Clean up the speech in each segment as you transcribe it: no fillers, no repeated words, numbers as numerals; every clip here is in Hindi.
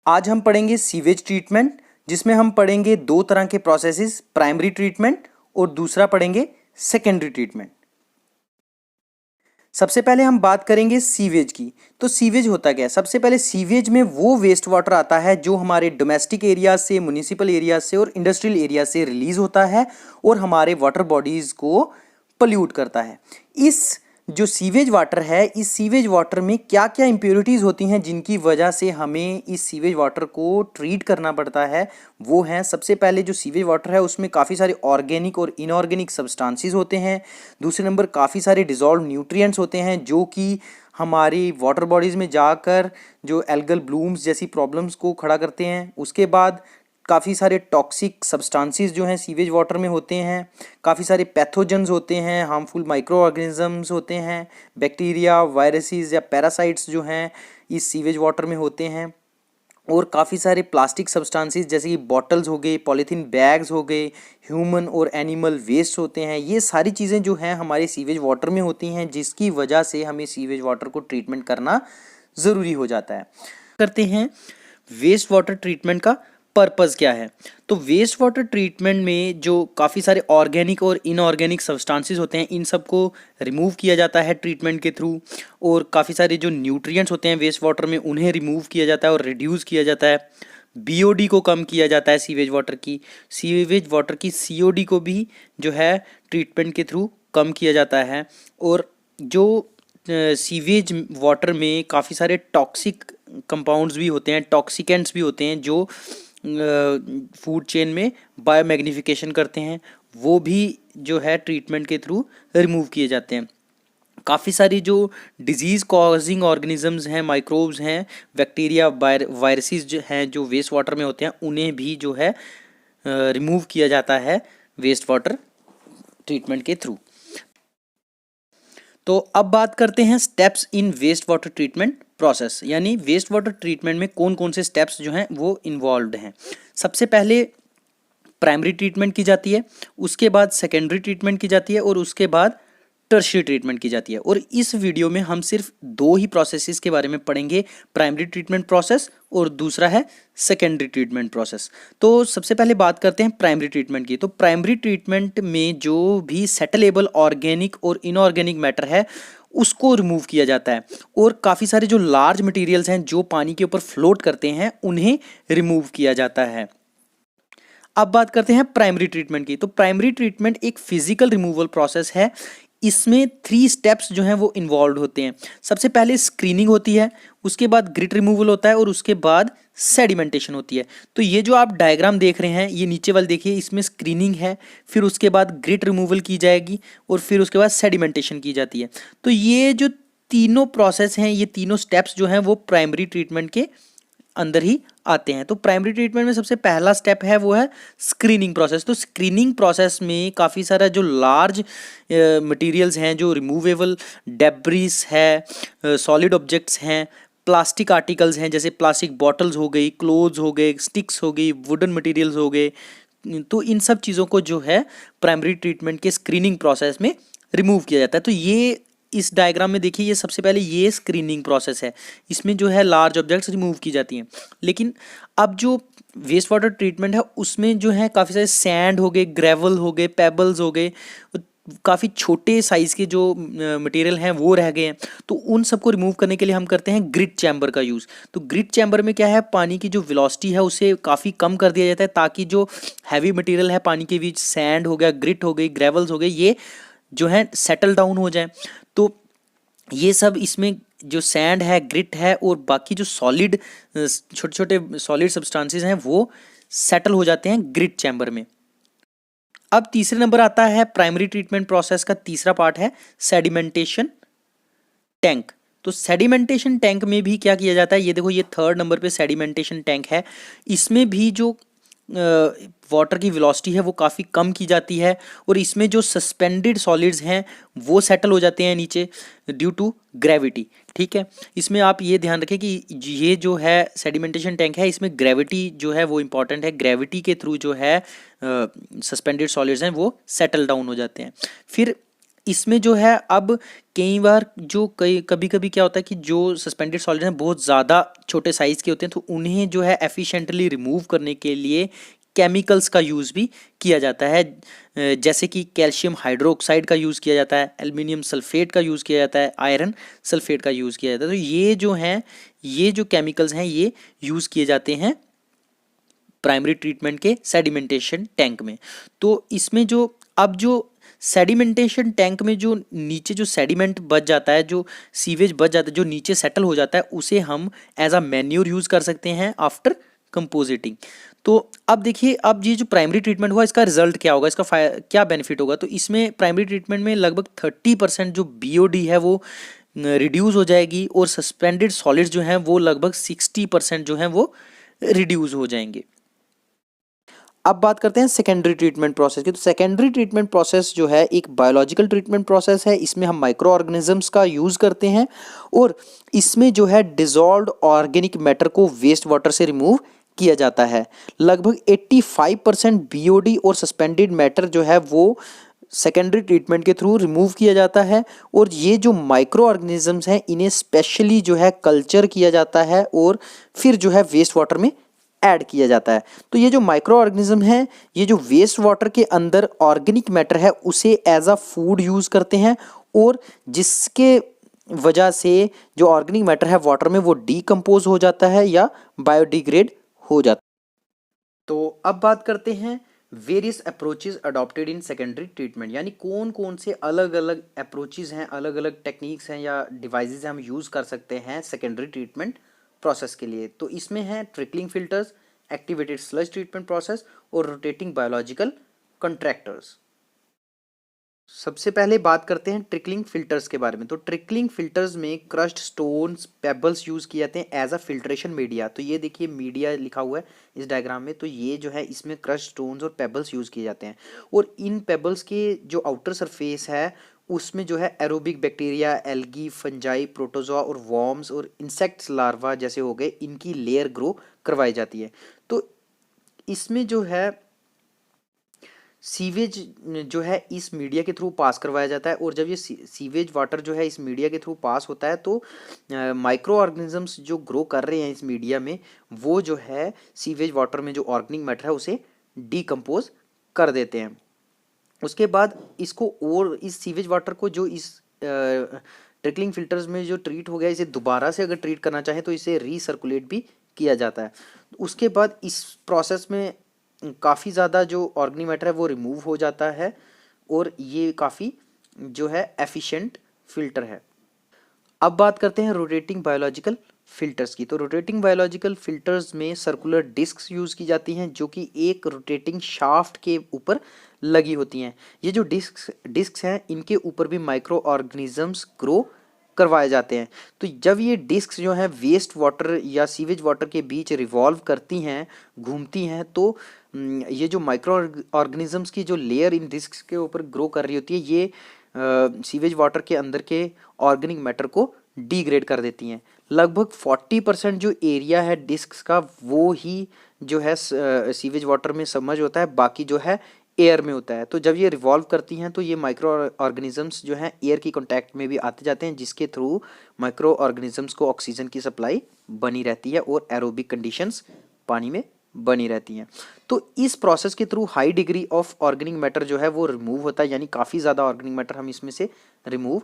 आज हम पढ़ेंगे सीवेज ट्रीटमेंट, जिसमें हम पढ़ेंगे दो तरह के प्रोसेसेस, प्राइमरी ट्रीटमेंट और दूसरा पढ़ेंगे सेकेंडरी ट्रीटमेंट। सबसे पहले हम बात करेंगे सीवेज की। तो सीवेज होता क्या है? सबसे पहले सीवेज में वो वेस्ट वाटर आता है जो हमारे डोमेस्टिक एरिया से, म्युनिसिपल एरिया से और इंडस्ट्रियल एरिया से रिलीज होता है और हमारे वाटर बॉडीज को पोल्यूट करता है। इस जो सीवेज वाटर है, इस सीवेज वाटर में क्या क्या इम्प्योरिटीज़ होती हैं जिनकी वजह से हमें इस सीवेज वाटर को ट्रीट करना पड़ता है, वो हैं सबसे पहले जो सीवेज वाटर है उसमें काफ़ी सारे ऑर्गेनिक और इनऑर्गेनिक सब्सटेंसेस होते हैं। दूसरे नंबर काफ़ी सारे डिजॉल्व न्यूट्रिएंट्स होते हैं जो कि हमारी वाटर बॉडीज़ में जाकर जो एल्गल ब्लूम्स जैसी प्रॉब्लम्स को खड़ा करते हैं। उसके बाद काफ़ी सारे टॉक्सिक सब्सटेंसेस जो हैं सीवेज वाटर में होते हैं। काफ़ी सारे पैथोजन्स होते हैं, हार्मफुल माइक्रो ऑर्गेनिजम्स होते हैं, बैक्टीरिया, वायरसेस या पैरासाइट्स जो हैं इस सीवेज वाटर में होते हैं। और काफ़ी सारे प्लास्टिक सब्सटेंसेस जैसे कि बॉटल्स हो गए, पॉलीथीन बैग्स हो गए, ह्यूमन और एनिमल वेस्ट होते हैं। ये सारी चीज़ें जो हैं हमारे सीवेज वाटर में होती हैं, जिसकी वजह से हमें सीवेज वाटर को ट्रीटमेंट करना ज़रूरी हो जाता है। करते हैं वेस्ट वाटर ट्रीटमेंट का पर्पज़ क्या है। तो वेस्ट वाटर ट्रीटमेंट में जो काफ़ी सारे ऑर्गेनिक और इनऑर्गेनिक सब्सटेंसेस होते हैं, इन सबको रिमूव किया जाता है ट्रीटमेंट के थ्रू। और काफ़ी सारे जो न्यूट्रिएंट्स होते हैं वेस्ट वाटर में, उन्हें रिमूव किया जाता है और रिड्यूस किया जाता है। बीओडी को कम किया जाता है सीवेज वाटर की सीओडी को भी जो है ट्रीटमेंट के थ्रू कम किया जाता है। और जो सीवेज वाटर में काफ़ी सारे टॉक्सिक कंपाउंड्स भी होते हैं, टॉक्सिकेंट्स भी होते हैं जो फूड चेन में बायोमैग्निफिकेशन करते हैं, वो भी जो है ट्रीटमेंट के थ्रू रिमूव किए जाते हैं। काफ़ी सारी जो डिजीज़ कॉजिंग ऑर्गेनिजम्स हैं, माइक्रोब्स हैं, बैक्टीरिया, वायरसेस जो हैं जो वेस्ट वाटर में होते हैं, उन्हें भी जो है रिमूव किया जाता है वेस्ट वाटर ट्रीटमेंट के थ्रू। तो अब बात करते हैं steps in waste water treatment process, यानी वेस्ट वाटर ट्रीटमेंट में कौन कौन से स्टेप्स जो हैं वो इन्वॉल्व्ड हैं। सबसे पहले प्राइमरी ट्रीटमेंट की जाती है, उसके बाद सेकेंडरी ट्रीटमेंट की जाती है और उसके बाद टर्शियरी ट्रीटमेंट की जाती है। और इस वीडियो में हम सिर्फ दो ही प्रोसेसेस के बारे में पढ़ेंगे, प्राइमरी ट्रीटमेंट प्रोसेस और दूसरा है सेकेंडरी ट्रीटमेंट प्रोसेस। तो सबसे पहले बात करते हैं प्राइमरी ट्रीटमेंट की। तो प्राइमरी ट्रीटमेंट में जो भी सेटलेबल ऑर्गेनिक और इनऑर्गेनिक मैटर है उसको रिमूव किया जाता है और काफ़ी सारे जो लार्ज मटेरियल्स हैं जो पानी के ऊपर फ्लोट करते हैं उन्हें रिमूव किया जाता है। अब बात करते हैं प्राइमरी ट्रीटमेंट की। तो प्राइमरी ट्रीटमेंट एक फिजिकल रिमूवल प्रोसेस है। इसमें 3 स्टेप्स जो हैं वो इन्वॉल्व होते हैं। सबसे पहले स्क्रीनिंग होती है, उसके बाद ग्रिट रिमूवल होता है और उसके बाद सेडिमेंटेशन होती है। तो ये जो आप डायग्राम देख रहे हैं, ये नीचे वाले देखिए, इसमें स्क्रीनिंग है, फिर उसके बाद ग्रिट रिमूवल की जाएगी और फिर उसके बाद सेडिमेंटेशन की जाती है। तो ये जो तीनों प्रोसेस हैं, ये तीनों स्टेप्स जो हैं वो प्राइमरी ट्रीटमेंट के अंदर ही आते हैं। तो प्राइमरी ट्रीटमेंट में सबसे पहला स्टेप है वो है स्क्रीनिंग प्रोसेस। तो स्क्रीनिंग प्रोसेस में काफ़ी सारा जो लार्ज मटेरियल्स हैं, जो रिमूवेबल डेब्रिस है, सॉलिड ऑब्जेक्ट्स हैं, प्लास्टिक आर्टिकल्स हैं, जैसे प्लास्टिक बॉटल्स हो गई, क्लोथ्स हो गए, स्टिक्स हो गई, वुडन मटेरियल्स हो गए, तो इन सब चीज़ों को जो है प्राइमरी ट्रीटमेंट के स्क्रीनिंग प्रोसेस में रिमूव किया जाता है। तो ये इस डायग्राम में देखिए, ये सबसे पहले ये स्क्रीनिंग प्रोसेस है, इसमें जो है लार्ज ऑब्जेक्ट्स रिमूव की जाती हैं। लेकिन अब जो वेस्ट वाटर ट्रीटमेंट है उसमें जो है काफ़ी सारे सैंड हो गए, ग्रेवल हो गए, पेबल्स हो गए, काफ़ी छोटे साइज़ के जो मटेरियल हैं वो रह गए हैं। तो उन सबको रिमूव करने के लिए हम करते हैं ग्रिट चैम्बर का यूज़। तो ग्रिट चैम्बर में क्या है, पानी की जो वेलोसिटी है उसे काफ़ी कम कर दिया जाता है ताकि जो हैवी मटेरियल है पानी के बीच, सैंड हो गया, ग्रिट हो गई, ग्रेवल्स हो गए, ये जो है सेटल डाउन हो जाए। तो ये सब इसमें जो सैंड है, ग्रिट है और बाकी जो सॉलिड छोटे छोटे सॉलिड सब्सटेंसेस हैं वो सेटल हो जाते हैं ग्रिट चैम्बर में। अब तीसरे नंबर आता है प्राइमरी ट्रीटमेंट प्रोसेस का तीसरा पार्ट है सेडिमेंटेशन टैंक। तो सेडिमेंटेशन टैंक में भी क्या किया जाता है, ये देखो, ये थर्ड नंबर पे सेडिमेंटेशन टैंक है। इसमें भी जो वाटर की वेलोसिटी है वो काफ़ी कम की जाती है और इसमें जो सस्पेंडेड सॉलिड्स हैं वो सेटल हो जाते हैं नीचे ड्यू टू ग्रेविटी। ठीक है, इसमें आप ये ध्यान रखें कि ये जो है सेडिमेंटेशन टैंक है, इसमें ग्रेविटी जो है वो इम्पॉर्टेंट है। ग्रेविटी के थ्रू जो है सस्पेंडेड सॉलिड्स हैं वो सेटल डाउन हो जाते हैं। फिर इसमें जो है अब कई बार जो कभी कभी क्या होता है कि जो सस्पेंडेड सॉलिड हैं बहुत ज़्यादा छोटे साइज़ के होते हैं, तो उन्हें जो है एफिशिएंटली रिमूव करने के लिए केमिकल्स का यूज़ भी किया जाता है। जैसे कि कैल्शियम हाइड्रोक्साइड का यूज़ किया जाता है, एल्युमिनियम सल्फेट का यूज़ किया जाता है, आयरन सल्फेट का यूज़ किया जाता है। तो ये जो हैं, ये जो केमिकल्स हैं ये यूज़ किए जाते हैं प्राइमरी ट्रीटमेंट के सेडिमेंटेशन टैंक में। तो इसमें जो अब जो सेडिमेंटेशन टैंक में जो नीचे जो सेडिमेंट बच जाता है, जो सीवेज बच जाता है, जो नीचे सेटल हो जाता है, उसे हम एज अ मैन्योर यूज़ कर सकते हैं आफ्टर कंपोजिटिंग। तो अब देखिए, अब ये जो प्राइमरी ट्रीटमेंट हुआ इसका रिजल्ट क्या होगा, इसका क्या बेनिफिट होगा। तो इसमें प्राइमरी ट्रीटमेंट में लगभग 30% जो बीओडी है वो रिड्यूस हो जाएगी, और सस्पेंडेड सॉलिड्स जो हैं वो लगभग 60% जो हैं वो रिड्यूस हो जाएंगे। अब बात करते हैं सेकेंडरी ट्रीटमेंट प्रोसेस की। तो सेकेंडरी ट्रीटमेंट प्रोसेस जो है एक बायोलॉजिकल ट्रीटमेंट प्रोसेस है। इसमें हम माइक्रो ऑर्गेनिजम्स का यूज़ करते हैं, और इसमें जो है डिजॉल्व्ड ऑर्गेनिक मैटर को वेस्ट वाटर से रिमूव किया जाता है। लगभग 85% बीओडी और सस्पेंडेड मैटर जो है वो सेकेंडरी ट्रीटमेंट के थ्रू रिमूव किया जाता है। और ये जो माइक्रो ऑर्गेनिजम्स हैं इन्हें स्पेशली जो है कल्चर किया जाता है, और फिर जो है वेस्ट वाटर में ऐड किया जाता है। तो ये जो माइक्रो ऑर्गेनिज्म है, ये जो वेस्ट वाटर के अंदर ऑर्गेनिक मैटर है उसे एज अ फूड यूज़ करते हैं, और जिसके वजह से जो ऑर्गेनिक मैटर है वाटर में वो डीकम्पोज हो जाता है या बायोडिग्रेड हो जाता है। तो अब बात करते हैं various approaches adopted in secondary treatment, यानी कौन कौन से अलग अलग अप्रोचेज हैं, अलग अलग टेक्निक्स हैं या डिवाइसेस हैं हम यूज़ कर सकते हैं सेकेंडरी ट्रीटमेंट प्रोसेस के लिए। तो इसमें है trickling filters, activated sludge treatment process और रोटेटिंग बायोलॉजिकल कंट्रैक्टर्स। सबसे पहले बात करते हैं ट्रिकलिंग फिल्टर्स के बारे में। तो ट्रिकलिंग फिल्टर्स में क्रश्ड स्टोन्स, पेबल्स यूज़ किए जाते हैं एज अ फिल्ट्रेशन मीडिया। तो ये देखिए मीडिया लिखा हुआ है इस डायग्राम में, तो ये जो है इसमें क्रश्ड स्टोन्स और पेबल्स यूज़ किए जाते हैं, और इन पेबल्स के जो आउटर सरफेस है उसमें जो है aerobic bacteria, algae, fungi, protozoa और वॉर्म्स और इंसेक्ट्स लार्वा जैसे हो गए, इनकी लेयर ग्रो करवाई जाती है। तो इसमें जो है सीवेज जो है इस मीडिया के थ्रू पास करवाया जाता है, और जब ये सीवेज वाटर जो है इस मीडिया के थ्रू पास होता है तो माइक्रो ऑर्गेनिजम्स जो ग्रो कर रहे हैं इस मीडिया में, वो जो है सीवेज वाटर में जो ऑर्गेनिक मैटर है उसे डीकम्पोज कर देते हैं। उसके बाद इसको, और इस सीवेज वाटर को जो इस ट्रिकलिंग फिल्टर्स में जो ट्रीट हो गया, इसे दोबारा से अगर ट्रीट करना चाहे तो इसे रीसर्कुलेट भी किया जाता है। उसके बाद इस प्रोसेस में काफ़ी ज़्यादा जो ऑर्गेनिक मैटर है वो रिमूव हो जाता है, और ये काफ़ी जो है एफिशिएंट फिल्टर है। अब बात करते हैं रोटेटिंग बायोलॉजिकल फिल्टर्स की। तो रोटेटिंग बायोलॉजिकल फिल्टर्स में सर्कुलर डिस्क्स यूज़ की जाती हैं जो कि एक रोटेटिंग शाफ्ट के ऊपर लगी होती हैं। ये जो डिस्क्स हैं इनके ऊपर भी माइक्रो ऑर्गेनिजम्स ग्रो करवाए जाते हैं। तो जब ये डिस्क्स जो हैं वेस्ट वाटर या सीवेज वाटर के बीच रिवॉल्व करती हैं, घूमती हैं, तो ये जो माइक्रो ऑर्गेनिजम्स की जो लेयर इन डिस्क्स के ऊपर ग्रो कर रही होती है, ये सीवेज वाटर के अंदर के ऑर्गेनिक मैटर को डिग्रेड कर देती हैं। लगभग 40% जो एरिया है डिस्क्स का वो ही जो है सीवेज वाटर में सबमर्ज होता है, बाकी जो है एयर में होता है। तो जब ये रिवॉल्व करती हैं तो ये माइक्रो ऑर्गेनिजम्स जो हैं एयर की कांटेक्ट में भी आते जाते हैं, जिसके थ्रू माइक्रो ऑर्गेनिजम्स को ऑक्सीजन की सप्लाई बनी रहती है और एरोबिक कंडीशंस पानी में बनी रहती हैं। तो इस प्रोसेस के through high degree of organic matter जो है वो रिमूव होता है, यानी काफ़ी ज़्यादा ऑर्गेनिक मैटर हम इसमें से रिमूव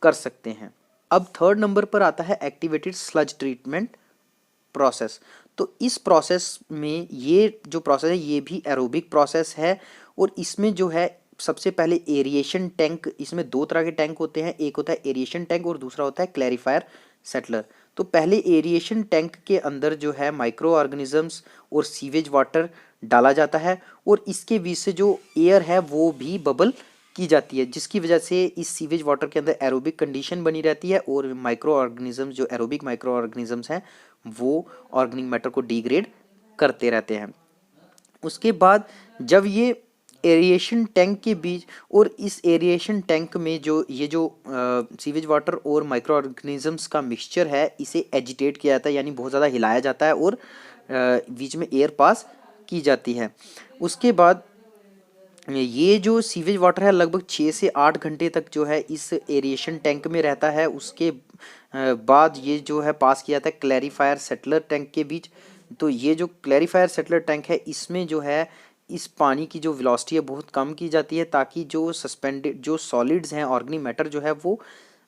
कर सकते हैं। अब थर्ड नंबर पर आता है एक्टिवेटेड स्लज ट्रीटमेंट प्रोसेस। तो इस प्रोसेस में ये जो प्रोसेस है ये भी एरोबिक प्रोसेस है, और इसमें जो है सबसे पहले एरिएशन टैंक, इसमें दो तरह के टैंक होते हैं, एक होता है एरिएशन टैंक और दूसरा होता है क्लैरिफायर सेटलर। तो पहले एरिएशन टैंक के अंदर जो है माइक्रो ऑर्गेनिजम्स और सीवेज वाटर डाला जाता है, और इसके बीच से जो एयर है वो भी बबल की जाती है, जिसकी वजह से इस सीवेज वाटर के अंदर एरोबिक कंडीशन बनी रहती है, और माइक्रो ऑर्गेनिजम्स जो एरोबिक माइक्रो ऑर्गेनिजम्स हैं वो ऑर्गेनिक मैटर को डिग्रेड करते रहते हैं। उसके बाद जब ये एरिएशन टैंक के बीच और इस एरिएशन टैंक में जो ये जो सीवेज वाटर और माइक्रो ऑर्गेनिजम्स का मिक्सचर है इसे एजिटेट किया जाता है, यानी बहुत ज़्यादा हिलाया जाता है, और बीच में एयर पास की जाती है। उसके बाद ये जो सीवेज वाटर है लगभग 6 से 8 घंटे तक जो है इस एरिएशन टैंक में रहता है। उसके बाद ये जो है पास किया जाता है क्लैरिफायर सेटलर टैंक के बीच। तो ये जो क्लैरिफायर सेटलर टैंक है इसमें जो है इस पानी की जो वेलोसिटी है बहुत कम की जाती है, ताकि जो सस्पेंडेड जो सॉलिड्स हैं ऑर्गेनिक मैटर जो है वो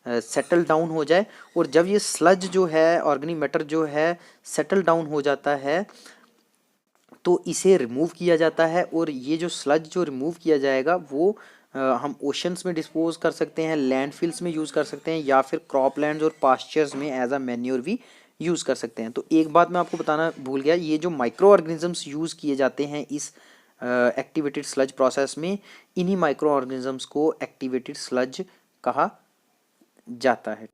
सेटल डाउन हो जाए। और जब ये स्लज जो है ऑर्गेनिक मैटर जो है सेटल डाउन हो जाता है तो इसे रिमूव किया जाता है। और ये जो स्लज जो रिमूव किया जाएगा वो हम ओशंस में डिस्पोज कर सकते हैं, लैंडफिल्स में यूज़ कर सकते हैं, या फिर क्रॉपलैंड्स और पास्चर्स में एज अ मैन्योर भी यूज़ कर सकते हैं। तो एक बात मैं आपको बताना भूल गया, ये जो माइक्रो ऑर्गेनिजम्स यूज़ किए जाते हैं इस एक्टिवेटेड स्लज प्रोसेस में, इन्हीं माइक्रो ऑर्गेनिजम्स को एक्टिवेटेड स्लज कहा जाता है।